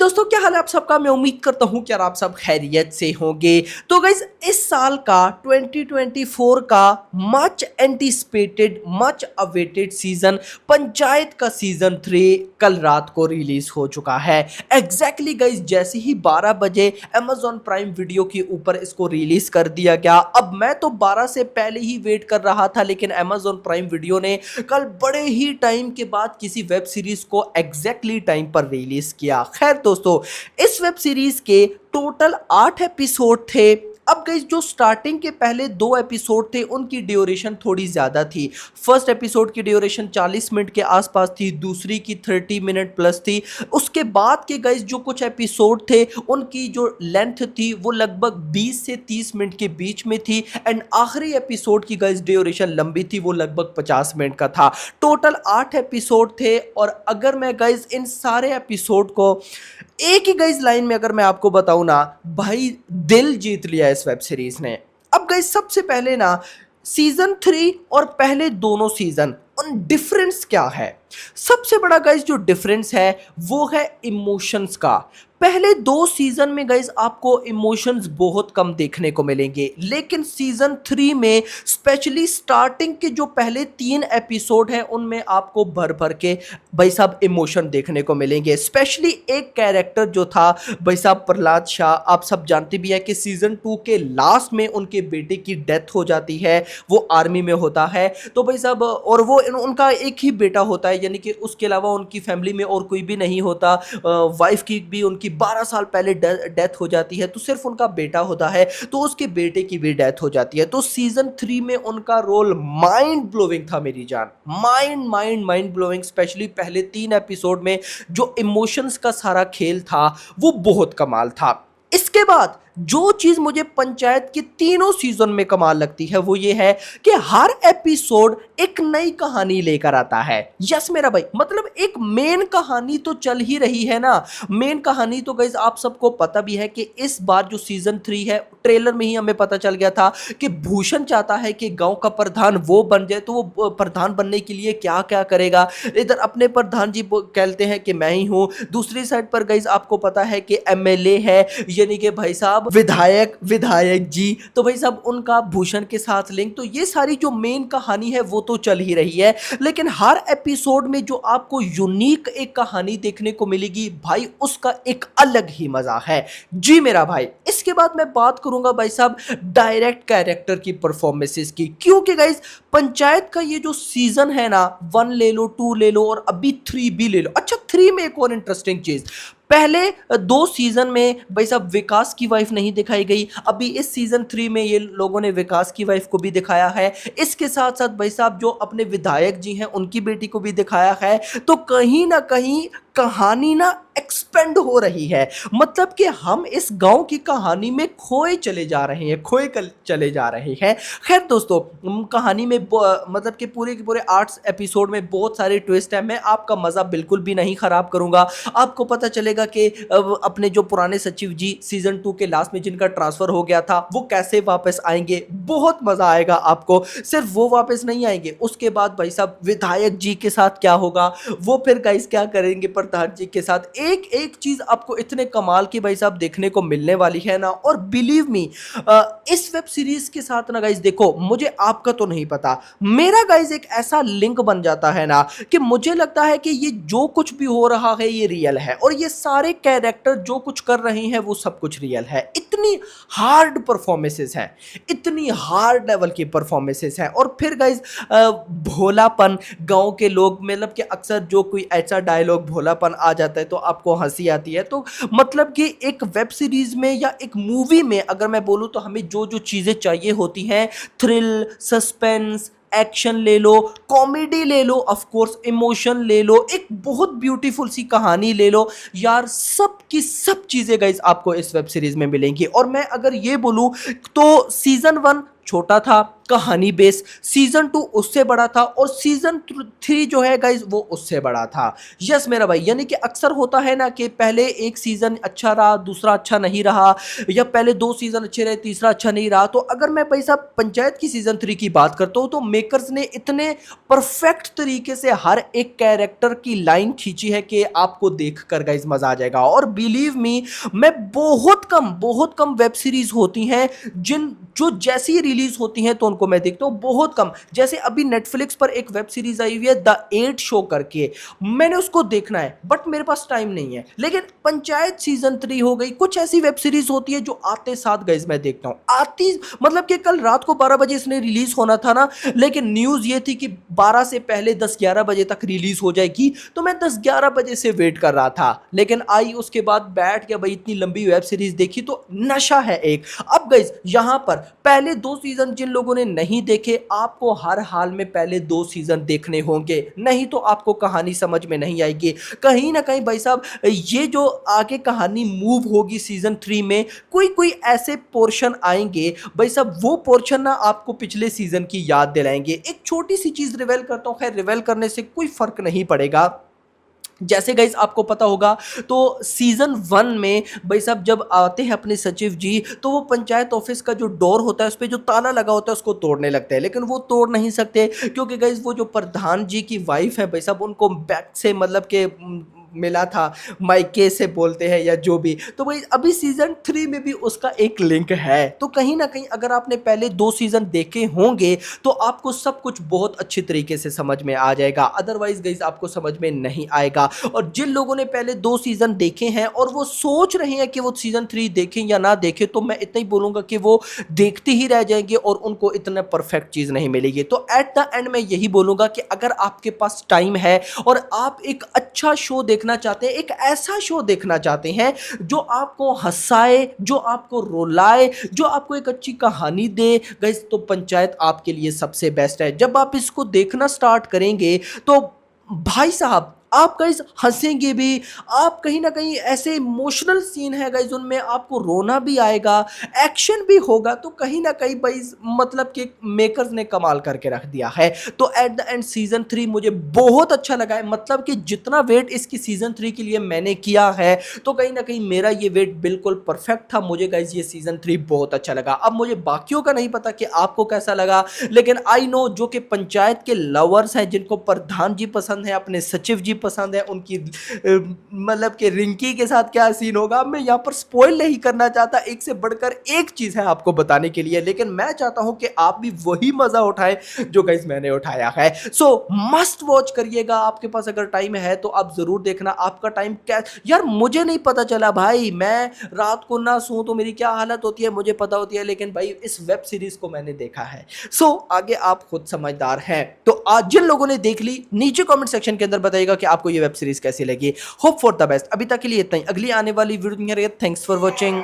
दोस्तों, क्या हाल है आप सबका। मैं उम्मीद करता हूं कि यार आप सब खैरियत से होंगे। तो गाइज इस साल का 2024 का much anticipated much awaited season panchayat का सीजन 3 कल रात को रिलीज हो चुका है। एग्जैक्टली गाइज जैसे ही 12 बजे Amazon प्राइम वीडियो के ऊपर इसको रिलीज कर दिया गया। अब मैं तो 12 से पहले ही वेट कर रहा था, लेकिन Amazon प्राइम वीडियो ने कल बड़े ही टाइम के बाद किसी वेब सीरीज को एग्जैक्टली टाइम पर रिलीज किया। खैर दोस्तों, इस वेब सीरीज के टोटल 8 एपिसोड थे। अब गाइस जो स्टार्टिंग के पहले 2 एपिसोड थे उनकी ड्यूरेशन थोड़ी ज़्यादा थी। फर्स्ट एपिसोड की ड्यूरेशन 40 मिनट के आसपास थी, दूसरी की 30 मिनट प्लस थी। उसके बाद के गाइस जो कुछ एपिसोड थे उनकी जो लेंथ थी वो लगभग 20 से 30 मिनट के बीच में थी। एंड आखिरी एपिसोड की गाइस ड्यूरेशन लंबी थी, वो लगभग 50 मिनट का था। टोटल 8 एपिसोड थे। और अगर मैं गाइस इन सारे एपिसोड को एक ही गाइस लाइन में अगर मैं आपको बताऊं ना, भाई दिल जीत लिया इस वेब सीरीज ने। अब गाइस सबसे पहले ना, सीजन 3 और पहले दोनों सीजन उन डिफरेंस क्या है। सबसे बड़ा गाइस जो डिफरेंस है वो है इमोशंस का। पहले 2 सीजन में गाइस आपको इमोशंस बहुत कम देखने को मिलेंगे, लेकिन सीजन 3 में स्पेशली स्टार्टिंग के जो पहले 3 एपिसोड हैं उनमें आपको भर भर के भाई साहब इमोशन देखने को मिलेंगे। स्पेशली एक कैरेक्टर जो था भाई साहब प्रहलाद शाह, आप सब जानते भी है कि सीजन 2 के लास्ट में उनके बेटे की डेथ हो जाती है, वो आर्मी में होता है। तो भाई साहब, और वो उनका एक ही बेटा होता है, यानी कि उसके अलावा उनकी फैमिली में और कोई भी नहीं होता। वाइफ की भी उनकी 12 साल पहले डेथ हो जाती है, तो सिर्फ उनका बेटा होता है, तो उसके बेटे की भी डेथ हो जाती है। तो सीजन 3 में उनका रोल माइंड ब्लोइंग था मेरी जान, माइंड ब्लोइंग। स्पेशली पहले 3 एपिसोड में जो इमोशंस का सारा खेल था वो बहुत कमाल था। इसके बाद जो चीज मुझे पंचायत के तीनों सीजन में कमाल लगती है वो ये है कि हर एपिसोड एक नई कहानी लेकर आता है। यस मेरा भाई, मतलब एक मेन कहानी तो चल ही रही है ना। मेन कहानी तो गाइस आप सबको पता भी है कि इस बार जो सीजन 3 है, ट्रेलर में ही हमें पता चल गया था कि भूषण चाहता है कि गांव का प्रधान वो बन जाए। तो वो प्रधान बनने के लिए क्या क्या करेगा। इधर अपने प्रधान जी कहते हैं कि मैं ही हूं, दूसरी साइड पर गाइस आपको पता है कि एमएलए है, यानी कि भाई साहब विधायक जी, तो भाई साहब उनका भूषण के साथ लिंक। तो ये सारी जो मेन कहानी है वो तो चल ही रही है, लेकिन हर एपिसोड में जो आपको यूनिक एक कहानी देखने को मिलेगी भाई, उसका एक अलग ही मजा है जी मेरा भाई। इसके बाद मैं बात करूंगा भाई साहब डायरेक्ट कैरेक्टर की परफॉर्मेंसेस की, क्योंकि गाइस पंचायत का ये जो सीजन है ना, 1 ले लो, 2 ले लो और अभी 3 भी ले लो। अच्छा, 3 में एक और इंटरेस्टिंग चीज, पहले 2 सीजन में भाई साहब विकास की वाइफ नहीं दिखाई गई, अभी इस सीजन 3 में ये लोगों ने विकास की वाइफ को भी दिखाया है। इसके साथ साथ भाई साहब जो अपने विधायक जी हैं उनकी बेटी को भी दिखाया है। तो कहीं ना कहीं कहानी ना एक्सपेंड हो रही है, मतलब कि हम इस गांव की कहानी में खोए चले जा रहे हैं, चले जा रहे हैं। खैर दोस्तों, कहानी में मतलब कि पूरे के पूरे 8 एपिसोड में बहुत सारे ट्विस्ट है। मैं आपका मजा बिल्कुल भी नहीं खराब करूंगा। आपको पता चलेगा कि अपने जो पुराने सचिव जी सीजन 2 के लास्ट में जिनका ट्रांसफर हो गया था वो कैसे वापस आएंगे, बहुत मजा आएगा आपको। सिर्फ वो वापस नहीं आएंगे, उसके बाद भाई साहब विधायक जी के साथ क्या होगा, वो फिर गाइस क्या करेंगे प्रधान जी के साथ। एक एक चीज आपको इतने कमाल की भाई साहब देखने को मिलने वाली है ना। और बिलीव मी, इस वेब सीरीज के साथ ना गाइस, देखो मुझे आपका तो नहीं पता, मेरा गाइस एक ऐसा लिंक बन जाता है ना कि मुझे लगता है कि ये जो कुछ भी हो रहा है ये रियल है, और ये सारे कैरेक्टर जो कुछ कर रहे हैं वो सब कुछ रियल है। इतनी हार्ड परफॉर्मेंसेस हैं, इतनी हार्ड लेवल की परफॉर्मेंसेस हैं। और फिर गाइस भोलापन, गांव के लोग, मतलब कि अक्सर जो कोई ऐसा डायलॉग भोलापन आ जाता है तो आपको हंसी आती है। तो मतलब कि एक वेब सीरीज में या एक मूवी में अगर मैं बोलूं तो हमें जो जो चीजें चाहिए होती हैं, थ्रिल, सस्पेंस, एक्शन ले लो, कॉमेडी ले लो, ऑफ कोर्स इमोशन ले लो, एक बहुत ब्यूटीफुल सी कहानी ले लो यार, सब की सब चीजें गाइस आपको इस वेब सीरीज में मिलेंगी। और मैं अगर ये बोलूं तो सीजन 1 छोटा था, कहानी बेस। सीजन 2 उससे बड़ा था और सीजन 3 जो है गाइज वो उससे बड़ा था। यस मेरा भाई, यानी कि अक्सर होता है ना कि पहले एक सीजन अच्छा रहा, दूसरा अच्छा नहीं रहा, या पहले 2 सीजन अच्छे रहे, तीसरा अच्छा नहीं रहा। तो अगर मैं भाई साहब पंचायत की सीजन 3 की बात करता हूं तो मेकर्स ने इतने परफेक्ट तरीके से हर एक कैरेक्टर की लाइन खींची है कि आपको देखकर गाइज मजा आ जाएगा। और बिलीव मी, मैं बहुत कम वेब सीरीज होती हैं जिन जो जैसी रिलीज होती हैं तो उनको मैं देखता हूं, बहुत कम। जैसे अभी नेटफ्लिक्स पर एक वेब सीरीज आई हुई है द 8 शो करके, मैंने उसको देखना है बट मेरे पास टाइम नहीं है। लेकिन पंचायत सीजन 3 हो गई, कुछ ऐसी वेब सीरीज होती है जो आते साथ गाइस मैं देखता हूं, आती मतलब कि कल रात को 12 बजे इसने रिलीज होना था ना, लेकिन न्यूज ये थी कि 12 से पहले 10-11 बजे तक रिलीज हो जाएगी। तो मैं 10-11 बजे से वेट कर रहा था, लेकिन आई उसके बाद बैठ के भाई इतनी लंबी वेब सीरीज देखी तो नशा है एक। अब गाइस यहां पर पहले 2 सीजन जिन लोगों ने नहीं देखे, आपको हर हाल में पहले 2 सीजन देखने होंगे, नहीं तो आपको कहानी समझ में नहीं आएगी। कहीं ना कहीं भाई साहब ये जो आगे कहानी मूव होगी सीजन 3 में, कोई कोई ऐसे पोर्शन आएंगे भाई साहब, वो पोर्शन ना आपको पिछले सीजन की याद दिलाएंगे। एक छोटी सी चीज रिवेल करता हूं, खैर रिवेल करने से कोई फर्क नहीं पड़ेगा। जैसे गाइज आपको पता होगा तो सीजन 1 में भाई साहब जब आते हैं अपने सचिव जी, तो वो पंचायत ऑफिस का जो डोर होता है उस पर जो ताला लगा होता है उसको तोड़ने लगते हैं, लेकिन वो तोड़ नहीं सकते क्योंकि गाइज वो जो प्रधान जी की वाइफ है भाई साहब, उनको बैक से मतलब के मिला था, माइके से बोलते हैं या जो भी। तो भाई अभी सीजन 3 में भी उसका एक लिंक है। तो कहीं ना कहीं अगर आपने पहले 2 सीजन देखे होंगे तो आपको सब कुछ बहुत अच्छी तरीके से समझ में आ जाएगा, अदरवाइज गाइस आपको समझ में नहीं आएगा। और जिन लोगों ने पहले 2 सीजन देखे हैं और वो सोच रहे हैं कि वो सीजन 3 देखें या ना देखें, तो मैं इतना ही बोलूंगा कि वो देखते ही रह जाएंगे और उनको इतना परफेक्ट चीज नहीं मिलेगी। तो एट द एंड मैं यही बोलूंगा कि अगर आपके पास टाइम है और आप एक अच्छा शो देखना चाहते हैं, एक ऐसा शो देखना चाहते हैं जो आपको हंसाए, जो आपको रुलाए, जो आपको एक अच्छी कहानी दे गाइस, तो पंचायत आपके लिए सबसे बेस्ट है। जब आप इसको देखना स्टार्ट करेंगे तो भाई साहब आप गाइज हंसेंगे भी, आप कहीं ना कहीं ऐसे इमोशनल सीन है गाइज उनमें आपको रोना भी आएगा, एक्शन भी होगा। तो कहीं ना कहीं भाई मतलब कि मेकर्स ने कमाल करके रख दिया है। तो एट द एंड सीजन 3 मुझे बहुत अच्छा लगा है, मतलब कि जितना वेट इसकी सीजन 3 के लिए मैंने किया है तो कहीं ना कहीं मेरा ये वेट बिल्कुल परफेक्ट था। मुझे गाइज ये सीजन 3 बहुत अच्छा लगा। अब मुझे बाकियों का नहीं पता कि आपको कैसा लगा, लेकिन आई नो जो कि पंचायत के लवर्स हैं, जिनको प्रधान जी पसंद है, अपने सचिव जी पसंद है, उनकी मतलब कि रिंकी के साथ क्या सीन होगा, मैं यहाँ पर स्पॉइल नहीं करना चाहता। एक से बढ़कर एक चीज है आपको बताने के लिए, लेकिन मैं चाहता हूं कि आप भी वही मजा उठाएं जो गाइस मैंने उठाया है। सो मस्ट वॉच करिएगा, आपके पास अगर टाइम है तो आप जरूर देखना। आपका टाइम क्या यार, मुझे नहीं पता चला भाई, मैं रात को ना सो तो मेरी क्या हालत होती है मुझे पता होती है, लेकिन भाई इस वेब सीरीज को मैंने देखा है। सो आगे आप खुद समझदार हैं। तो आज जिन लोगों ने देख ली नीचे कमेंट सेक्शन के अंदर बताइएगा कि आपको ये वेब सीरीज कैसी लगी। Hope for the best. अभी तक के लिए इतना ही, अगली आने वाली वीडियो में। Thanks for watching.